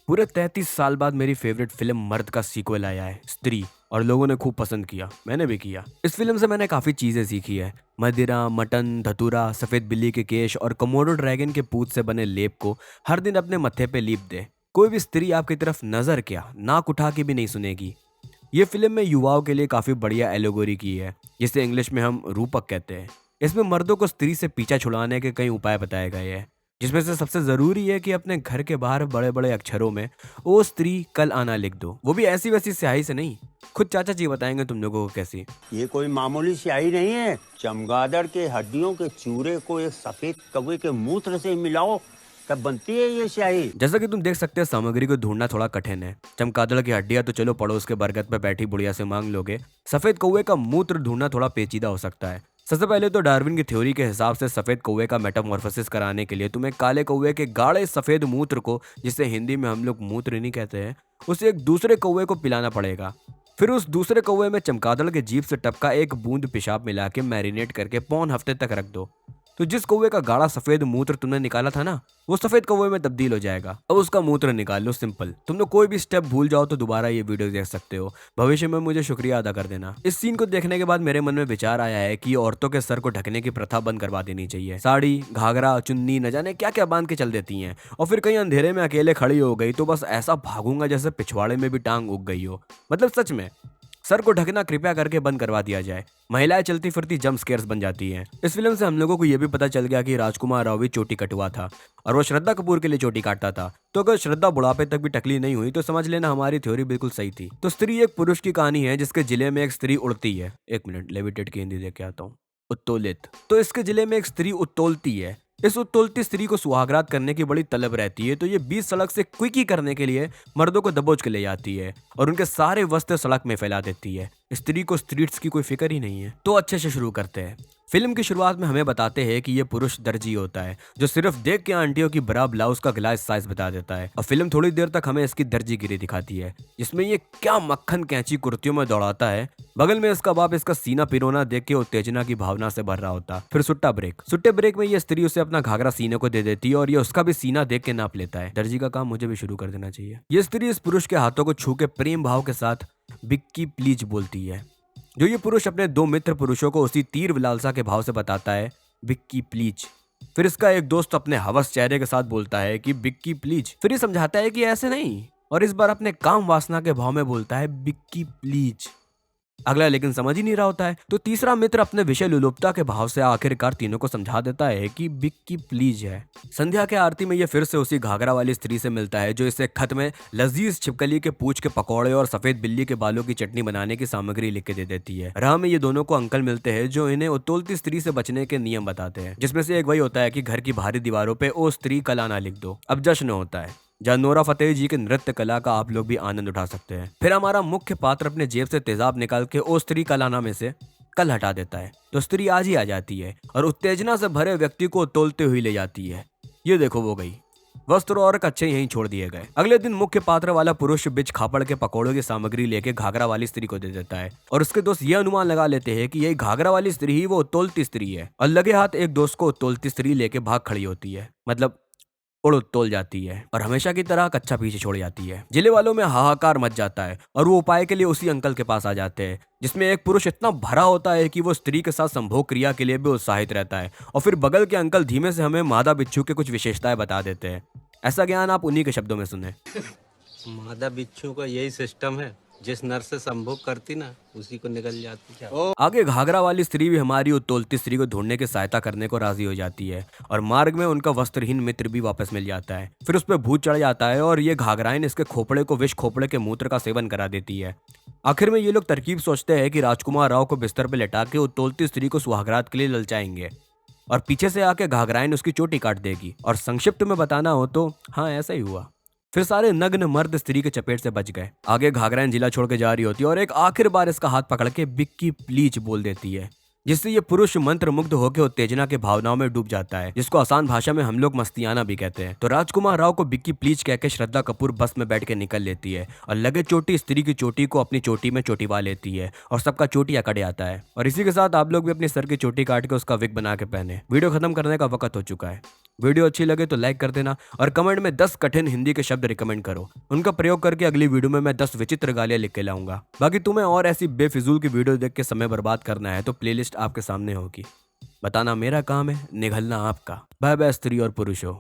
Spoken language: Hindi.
पूरे 33 साल बाद मेरी फेवरेट फिल्म मर्द का सीक्वल आया है, स्त्री। और लोगों ने खूब पसंद किया, मैंने भी किया। इस फिल्म से मैंने काफ़ी चीज़ें सीखी है। मदिरा, मटन, धतूरा, सफ़ेद बिल्ली के केश और कमोडो ड्रैगन के पूत से बने लेप को हर दिन अपने मत्थे पे लीप दे। कोई भी स्त्री आपकी तरफ नज़र क्या नाक उठा के भी नहीं सुनेगी। ये फिल्म में युवाओं के लिए काफ़ी बढ़िया एलोगोरी की है, जिसे इंग्लिश में हम रूपक कहते हैं। इसमें मर्दों को स्त्री से पीछा छुड़ाने के कई उपाय बताए गए हैं, जिसमें से सबसे ज़रूरी है कि अपने घर के बाहर बड़े बड़े अक्षरों में ओ स्त्री कल आना लिख दो। वो भी ऐसी वैसी स्याही से नहीं, खुद चाचा जी बताएंगे तुम लोगों को कैसी। ये कोई मामूली स्याही नहीं है। चमगादड़ के हड्डियों के चूरे को एक सफेद कौवे के मूत्र से मिलाओ, तब बनती है ये स्याही। जैसा कि तुम देख सकते हो, सामग्री को ढूंढना थोड़ा कठिन है। चमगादड़ की हड्डियां तो चलो पड़ोस के बरगद पे बैठी बुढ़िया से मांग लोगे, सफेद कौवे का मूत्र ढूंढना थोड़ा पेचीदा हो सकता है। सबसे पहले तो डार्विन की थ्योरी के हिसाब से सफेद कौवे का मेटामॉर्फोसिस कराने के लिए तुम्हें काले कौवे के गाढ़े सफेद मूत्र को, जिसे हिंदी में हम लोग मूत्र नहीं कहते हैं, उसे एक दूसरे कौवे को पिलाना पड़ेगा। फिर उस दूसरे कौवे में चमगादड़ के जीभ से टपका एक बूंद पेशाब मिला के मैरिनेट करके पौन हफ्ते तक रख दो। तो जिस कौवे का गाढ़ा सफेद मूत्र तुमने निकाला था ना, वो सफेद कौवे में तब्दील हो जाएगा। अब उसका मूत्र निकाल लो, सिंपल। तुम लोग कोई भी स्टेप भूल जाओ तो दोबारा ये वीडियो देख सकते हो। भविष्य में मुझे शुक्रिया अदा कर देना। इस सीन को देखने के बाद मेरे मन में विचार आया है कि औरतों के सर को ढकने की प्रथा बंद करवा देनी चाहिए। साड़ी, घाघरा, चुन्नी, न जाने क्या क्या बांध के चल देती हैं, और फिर कहीं अंधेरे में अकेले खड़ी हो गई तो बस ऐसा भागूंगा जैसे पिछवाड़े में भी टांग उग गई हो। मतलब सच में सर को ढकना कृपया करके बंद करवा दिया जाए। महिलाएं चलती फिरती जंप स्केयर्स बन जाती हैं। इस फिल्म से हम लोगों को यह भी पता चल गया कि राजकुमार राव भी चोटी कटवा था और वो श्रद्धा कपूर के लिए चोटी काटता था। तो अगर श्रद्धा बुढ़ापे तक भी टकली नहीं हुई तो समझ लेना हमारी थ्योरी बिल्कुल सही थी। तो स्त्री एक पुरुष की कहानी है जिसके जिले में एक स्त्री उड़ती है। एक मिनट, लेविटेट की हिंदी देख के आता हूँ। उत्तोलित। तो इसके जिले में एक स्त्री उत्तोलती है। इस उत्तोलती स्त्री को सुहागरात करने की बड़ी तलब रहती है, तो ये बीच सड़क से क्विकी करने के लिए मर्दों को दबोच के ले जाती है और उनके सारे वस्त्र सड़क में फैला देती है। स्त्री को स्ट्रीट्स की कोई फिक्र ही नहीं है। तो अच्छे से शुरू करते हैं। फिल्म की शुरुआत में हमें बताते हैं कि ये पुरुष दर्जी होता है, जो सिर्फ देख के आंटियों की बड़ा ब्लाउज का ग्लास साइज बता देता है। और फिल्म थोड़ी देर तक हमें इसकी दर्जीगिरी दिखाती है, जिसमें ये क्या मक्खन कैंची कुर्तियों में दौड़ाता है। बगल में इसका बाप इसका सीना पिरोना देख के उत्तेजना की भावना से भर रहा होता। फिर सुट्टे ब्रेक में ये स्त्री उसे अपना घाघरा सीने को दे देती है और ये उसका भी सीना देख के नाप लेता है। दर्जी का काम मुझे भी शुरू कर देना चाहिए। ये स्त्री इस पुरुष के हाथों को छू के प्रेम भाव के साथ बिक्की प्लीज बोलती है, जो ये पुरुष अपने दो मित्र पुरुषों को उसी तीर विलालसा के भाव से बताता है, बिक्की प्लीज। फिर इसका एक दोस्त अपने हवस चेहरे के साथ बोलता है कि बिक्की प्लीज। फिर ये समझाता है कि ऐसे नहीं, और इस बार अपने काम वासना के भाव में बोलता है, बिक्की प्लीज। अगला लेकिन समझ ही नहीं रहा होता है, तो तीसरा मित्र अपने विषय लुलुपता के भाव से आखिरकार तीनों को समझा देता है कि बिक्की प्लीज है। संध्या के आरती में ये फिर से उसी घाघरा वाली स्त्री से मिलता है, जो इसे खत में लजीज छिपकली के पूंछ के पकौड़े और सफेद बिल्ली के बालों की चटनी बनाने की सामग्री लिख के दे देती है। राह में ये दोनों को अंकल मिलते हैं, जो इन्हें उत्तोलती स्त्री से बचने के नियम बताते हैं, जिसमें से एक वही होता है कि घर की बाहरी दीवारों पे ओ स्त्री कल आना लिख दो। अब जश्न होता है, जहाँ नोरा फतेही जी के नृत्य कला का आप लोग भी आनंद उठा सकते हैं। फिर हमारा मुख्य पात्र अपने जेब से तेजाब निकाल के ओ स्त्री कलाना में से कल हटा देता है, तो स्त्री आज ही आ जाती है और उत्तेजना से भरे व्यक्ति को तोलते हुए ले जाती है। ये देखो वो गई। वस्त्र और कच्चे यहीं छोड़ दिए गए। अगले दिन मुख्य पात्र वाला पुरुष बिच खापड़ के पकौड़ों की सामग्री लेके घाघरा वाली स्त्री को दे देता है, और उसके दोस्त ये अनुमान लगा लेते हैं कि यही घाघरा वाली स्त्री ही वो उत्तोलती स्त्री है। और लगे हाथ एक दोस्त को उत्तोलती स्त्री लेके भाग खड़ी होती है, मतलब उड़ तोल जाती है, और हमेशा की तरह कच्चा पीछे छोड़ जाती है। जिले वालों में हाहाकार मच जाता है और वो उपाय के लिए उसी अंकल के पास आ जाते हैं, जिसमें एक पुरुष इतना भरा होता है कि वो स्त्री के साथ संभोग क्रिया के लिए भी उत्साहित रहता है। और फिर बगल के अंकल धीमे से हमें मादा बिच्छू के कुछ विशेषताएं बता देते हैं। ऐसा ज्ञान आप उन्हीं के शब्दों में सुने। मादा बिच्छू का यही सिस्टम है, जिस नर से संभोग करती ना उसी को निकल जाती। आगे घाघरा वाली स्त्री भी हमारी उत्तोलती स्त्री को ढूंढने की सहायता करने को राजी हो जाती है, और मार्ग में उनका वस्त्रहीन मित्र भी वापस मिल जाता है। फिर उस पर भूत चढ़ जाता है और ये घाघराइन इसके खोपड़े को विष खोपड़े के मूत्र का सेवन करा देती है। आखिर में ये लोग तरकीब सोचते हैं कि राजकुमार राव को बिस्तर पर लेटा के उत्तोलती स्त्री को सुहागरात के लिए ललचाएंगे, और पीछे से आके घाघराइन उसकी चोटी काट देगी। और संक्षिप्त में बताना हो तो हाँ, ऐसा ही हुआ। फिर सारे नग्न मर्द स्त्री के चपेट से बच गए। आगे घाघराइन जिला छोड़ के जा रही होती है और एक आखिर बार इसका हाथ पकड़ के बिक्की प्लीज बोल देती है, जिससे ये पुरुष मंत्र मुग्ध होकर उत्तेजना के भावनाओं में डूब जाता है, जिसको आसान भाषा में हम लोग मस्तियाना भी कहते हैं। तो राजकुमार राव को बिक्की प्लीज कहकर श्रद्धा कपूर बस में बैठ के निकल लेती है और लगे चोटी स्त्री की चोटी को अपनी चोटी में चोटीवा लेती है, और सबका चोटी अकड़ आता है। और इसी के साथ आप लोग भी अपनी सर की चोटी काट के उसका विग बना के पहने। वीडियो खत्म करने का वक्त हो चुका है। वीडियो अच्छी लगे तो लाइक कर देना और कमेंट में 10 कठिन हिंदी के शब्द रिकमेंड करो। उनका प्रयोग करके अगली वीडियो में मैं 10 विचित्र गालियां लिख के लाऊंगा। बाकी तुम्हें और ऐसी बेफिजूल की वीडियो देख के समय बर्बाद करना है तो प्लेलिस्ट आपके सामने होगी। बताना मेरा काम है, निगलना आपका। बाय बाय स्त्री और पुरुषों।